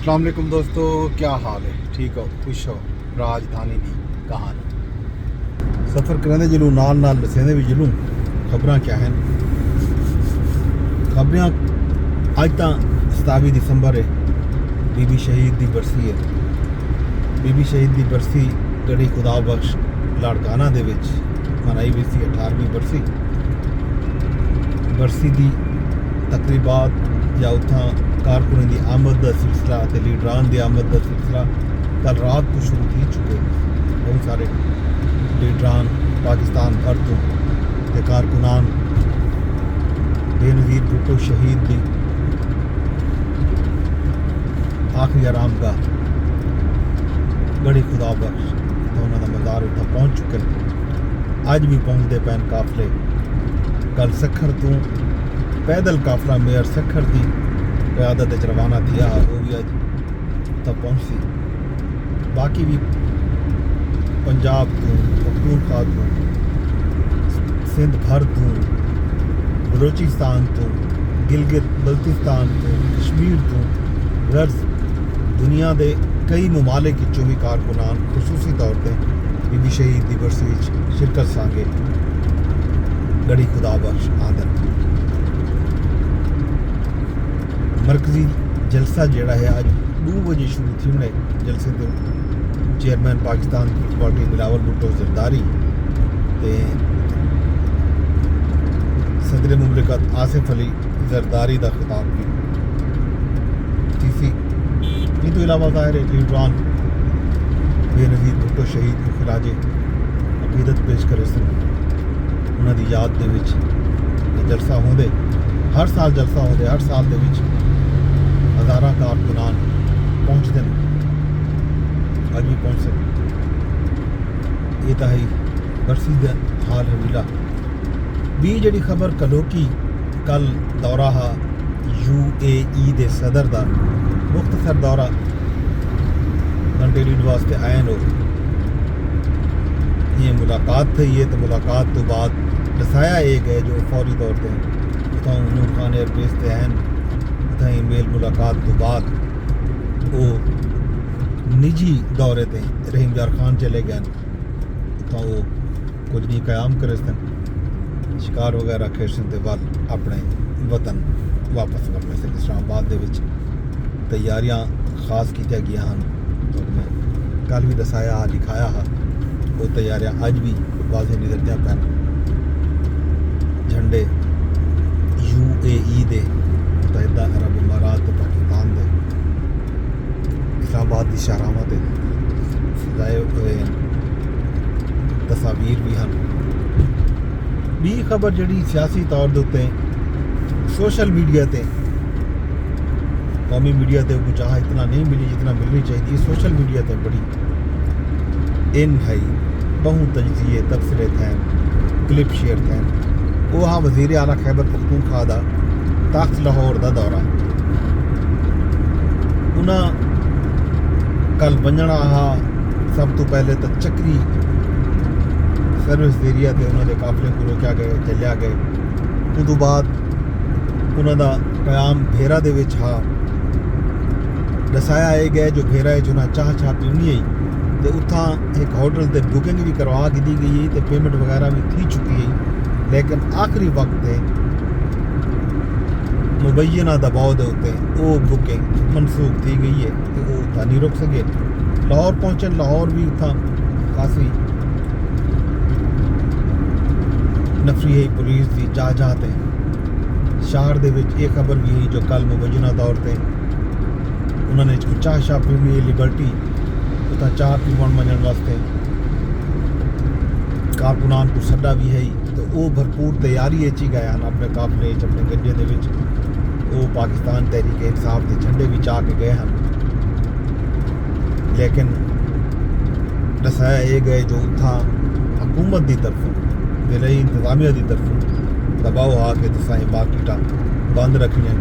अस्सलाम वालेकुम दोस्तों, क्या हाल है? ठीक हो, खुश हो? राजधानी दी कहानी सफ़र करेंदे जलूं नाल नाल दसेंदे भी जलूं खबरां क्या हैं। खबरां अज तां 27 दिसंबर है, बीबी शहीद दी बरसी है। बीबी शहीद दी बरसी गढ़ी खुदा बख्श लाड़काना दे विच मनाई गई सी 18वीं बरसी दी तकरीबात या उत्थां कारकुनें की आमद का सिलसिला ते लीडरान की आमद का सिलसिला कल रात को शुरू हो चुके। बहुत सारे लीडरान पाकिस्तान भर तो ते कारकुनान बेनज़ीर भुट्टो शहीद की आखिरी आरामगाह गढ़ी खुदा बख्श उन्होंने का मज़ार उत्थे पहुँच चुके हैं। अज भी पहुँचते पैन काफले। कल सखर तो पैदल काफला मेयर सखर की क़यादत रवाना थिया, वो भी अज तक पहुँची। बाकी भी पंजाब तो पख्तूनख्वा तो सिंध भर तो बलोचिस्तान तो गिलगित बल्तिस्तान तो कश्मीर तो गर्ज दुनिया के कई ममालिक चों भी कारकुनान खसूसी तौर पर बीबी शहीद की बरसी शिरकत सांगे गढ़ी खुदा बख्श आदर। मरकजी जलसा जोड़ा है अज 2 बजे शुरू थी। उन्हें जलसे तो चेयरमैन पाकिस्तान पीपल्स पार्टी बिलावल भुट्टो जरदारी ते सदर मुमलिकत आसिफ अली जरदारी का खिताब भी थी। तो इलावा ज़ाहिर है लीडरान बेनज़ीर भुट्टो शहीद को खिराज अकीदत पेश करे सन। उन्होंने याद दे विच जलसा होंदे, हर साल जलसा होंदे, हर साल दे विच हज़ारां कारकुनान पहुँचते हैं। अज भी पहुँचे। ये तो है बरसी का हाल हवीला भी। जी खबर कलोकी कल दौरा हा UAE दे सदर का मुख्तसर दौरा घंटे लीड वास्ते आए नो। ये मुलाकात थी है तो मुलाकात तो बाद दसाया ये गए जो फौरी तौर पर उतों नूर खान एयरबेस से आए उतना ईमेल मुलाकात तो बाद वो निजी दौरे थे रहीम यार खान चले गए उतों वो कुछ नहीं क्याम करे सन शिकार वगैरह खेड सन ते बाद अपने वतन वापस वरने से इस्लामाबाद दे विच तैयारियां खास की गई हैं। तो मैं कल भी दसाया लिखाया है वो तैयारियां अज भी वाजे निकलदियां पैन। झंडे UAE दे मुतहदा अरब इमारात ते पाकिस्तान दे इस्लामाबाद की शाहरावां ते सजाए हुए तस्वीर भी हैं। भी खबर जी सियासी तौर के उत्ते सोशल मीडिया ते कौमी मीडिया ते कुछ चाह इतना नहीं मिली जितना मिलनी चाहिए। सोशल मीडिया ते बड़ी इन है बहु तजिए तबसरे थे क्लिप शेयर थे। वो हाँ वज़ीर आला खैबर पख्तूनख्वा दा तख्त लाहौर का दौरा उन्हें कल वंजना हा। सब तो पहले तो चक्री सर्विस एरिया ते उन्होंने काफले को रोकया गए चलिया गए। उदों बाद उन्होंने क्याम भेरा दे विच हा दसाया ये गया जो भेरा है चुना चाह पीनी है तो उतना एक होटल से बुकिंग भी करवा के दी गई तो पेमेंट वगैरह भी थी चुकी है। लेकिन आखिरी वक्त मुबैना दबाव के उत्ते वो बुकिंग मनसूख की गई है तो वो उतना नहीं रुक सके। लाहौर पहुँचे, लाहौर भी उतना काफ़ी नफरी है पुलिस की जा जाते शहर दे विच। ये खबर भी है जो कल मुबैना तौर पर उन्होंने चाह पीनी लिबर्टी उतना चाह पीवन मनन वास्ते कारकुनान को सड्डा भी है तो वो भरपूर तैयारी ची गए हैं अपने काफले अपने गड्ढे दे विच। वो पाकिस्तान तहरीक इंसाफ के झंडे भी चाह के गए हैं। लेकिन दसाया ये गए जो उतना हुकूमत की तरफों दिल्ली इंतजामिया की तरफों दबाव आ के तुसां मार्केटां बंद रखनियां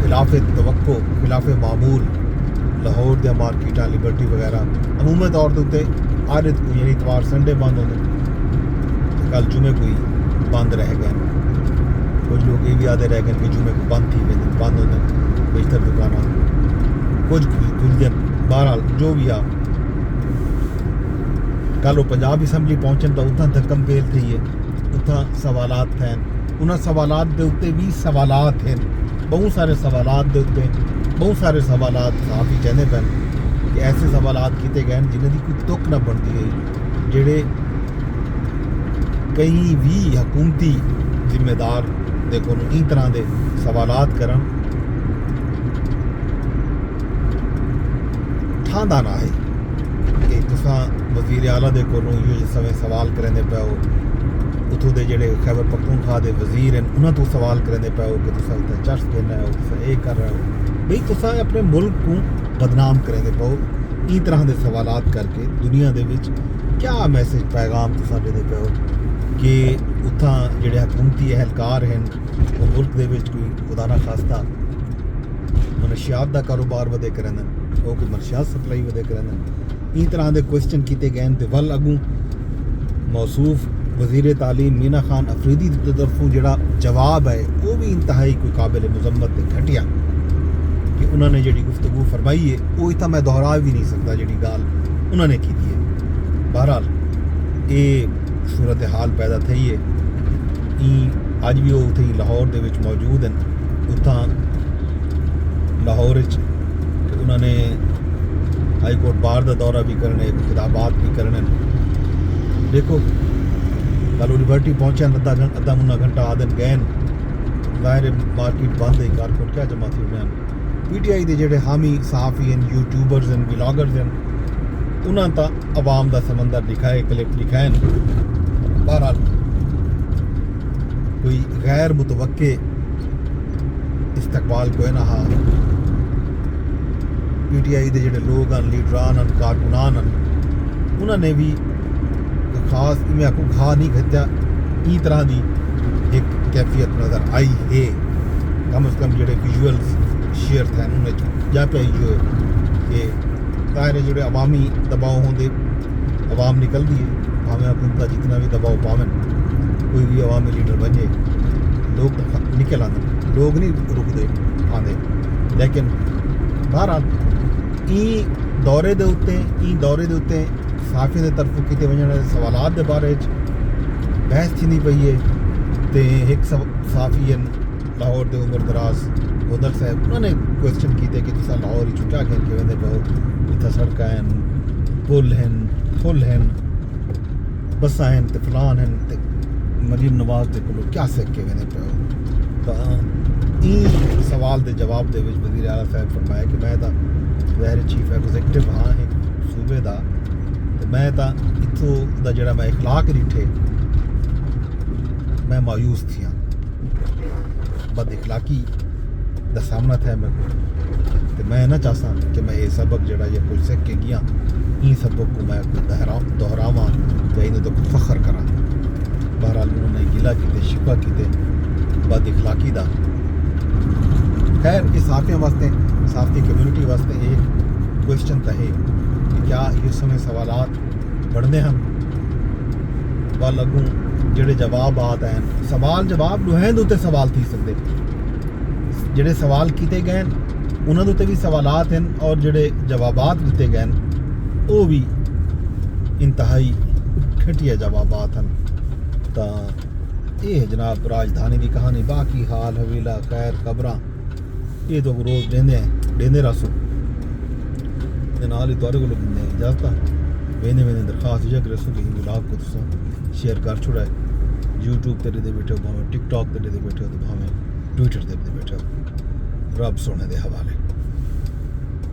खिलाफ तवक्को खिलाफ मामूल लाहौर दियां मार्केटां लिबर्टी वगैरह अमूमी तौर के उत्ते आदत को यानी इतवार संडे बंद होंगे। कल जुमे को बंद रह गए। कुछ लोग ये भी आते रह गए कि जुमे को बंद थी बंद होते दफ्तर दुकाना कुछ दुलजन बहरहाल जो भी आ कल वो पंजाब असैंबली पहुंचन तो उतना धक्कम पेल थी है उतना सवालात थे उन्होंने सवालात के उत्ते भी सवालात हैं बहुत सारे सवालात के उत्ते बहुत सारे सवालात साफ ही कहने पैन कि ऐसे सवालात किए गए जिन्हों की कोई तुक ना बनती गई जेड़े कई भी हकूमती जिम्मेदार देखो इन तरह के सवालात करन ठांदा ना है कि तुसा वजीर आला दे कोलों यो जिस समय सवाल करेंदे पे हो उतों दे जेड़े खैबर पख्तूनख्वा दे वजीर हैं उन्हां तो सवाल करेंदे पे हो कि तुसा उत्ते चर्च देना हो तुसा ये कर रहे हो भाई तुसा अपने मुल्क को बदनाम करेंदे पे हो इन तरह के सवालात करके दुनिया दे विच क्या मैसेज पैगाम तुसा देंदे पे हो कि उत्थां जेड़े हकूमती एहलकार हैं वो मुल्क दे विच कोई खुदा ना खास्ता मनशियात का कारोबार वधे करन वो कोई मनशियात सप्लाई वधे करन इन तरह के क्वेश्चन किए गए तो वल अगू मौसूफ वजीर तालीम मीना खान अफरीदी की तरफों जोड़ा जवाब है वो भी इंतहाई कोई काबिल मजम्मत घटिया कि उन्होंने जी गुफ्तगू फरमाई है वो इतना मैं दोहरा भी नहीं सकता जी गाल उन्होंने की है बहरहाल ये सूरत हाल पैदा थी है अज भी वो उत्थे लाहौर दे विच मौजूद हैं उत्थां लाहौर उन्होंने हाई कोर्ट बार का दौरा भी करने खिताबात भी करने देखो कल लिबर्टी पहुंचे अद्धा मुन्ना घंटा आदन गए ज़ाहिर मार्केट बंद है कारकोट क्या जमा थी उन्हें PTI के जोड़े हामी सहाफ़ी हैं यूट्यूबर्स हैं व्लॉगर्स हैं उन्होंने तो आवाम का समंदर दिखाए क्लिप दिखाए बहरहाल कोई गैर मुतवक्के इस्तकबाल कोई ना हा PTI के जोड़े लोग हैं लीडरान हैं कारकुनान हैं उन्होंने भी खास मैं आपको घा नहीं खत्या ई तरह की एक कैफियत नज़र आई है कम से कम जोड़े विजुअल्स शेयर थे उन्हें जा पे जो कि तारे जोड़े अवामी दबाव होंगे अवाम निकलती है भावें हुकूमत जितना भी दबाव पावन कोई भी अवामी लीडर बने लोग निकल आते लोग नहीं रुकते आते लेकिन बहरहाल ई दौरे दे उत्ते साफी के तरफों किए वजन वाले सवालात के बारे बहस थी पई है तो एक साफी लाहौर के उमर दराज उधर साहब उन्होंने क्वेश्चन किए कि तुसा लाहौर क्या कह के वेंदे पे इतना सड़क हैं पुल हैं बसा हैं तो फलान हैं तो मरीम नवाज के को क्या सीख के वेंदे पे तो ई सवाल के जवाब के वजीर आला साहब फरमाया कि मैं तो ज़ाहिर चीफ एग्जीक्यूटिव हाँ एक सूबे का मैं तो इतों का जोड़ा मैं इखलाक डिठे मैं मायूस थी बद इखलाकी का सामना था मैं तो मैं ना चाहता कि मैं ये सबक जोड़ा ये कुछ सीख के गया इन सबक को मैं दोहरावा तो इन्हें तो फख्र करा बहरहाल उन्होंने गिला किते शिकवा किते बद इखलाकी का खैर ये साफियों वास्ते साफी कम्यूनिटी वास्ते एक क्वेश्चन तो है कि क्या इस समय सवालात बढ़ते हैं वल अगू जोड़े जवाब आते हैं सवाल जवाब लुहैंद उत्ते सवाल थी सकते जोड़े सवाल किए गए उन्होंने उत्ते भी सवालात हैं और जोड़े जवाबात दिते गए वो भी इंतहाई घटिया जवाबात हैं तो ये जनाब राजधानी की कहानी बाकी हाल हवेला खैर खबरां ये तो रोज़ देंदे रसो नाल ही तुहाडे कोलों इजाजत वेने दरखास्त इ'यै कि रसो कि व्लॉग को तुसां शेयर कर छोड़ा है यूट्यूब ते दे बैठे हो भावें टिकटॉक ते दे बैठे हो तो भावें ट्विटर ते दे बैठे हो रब सोने दे हवाले।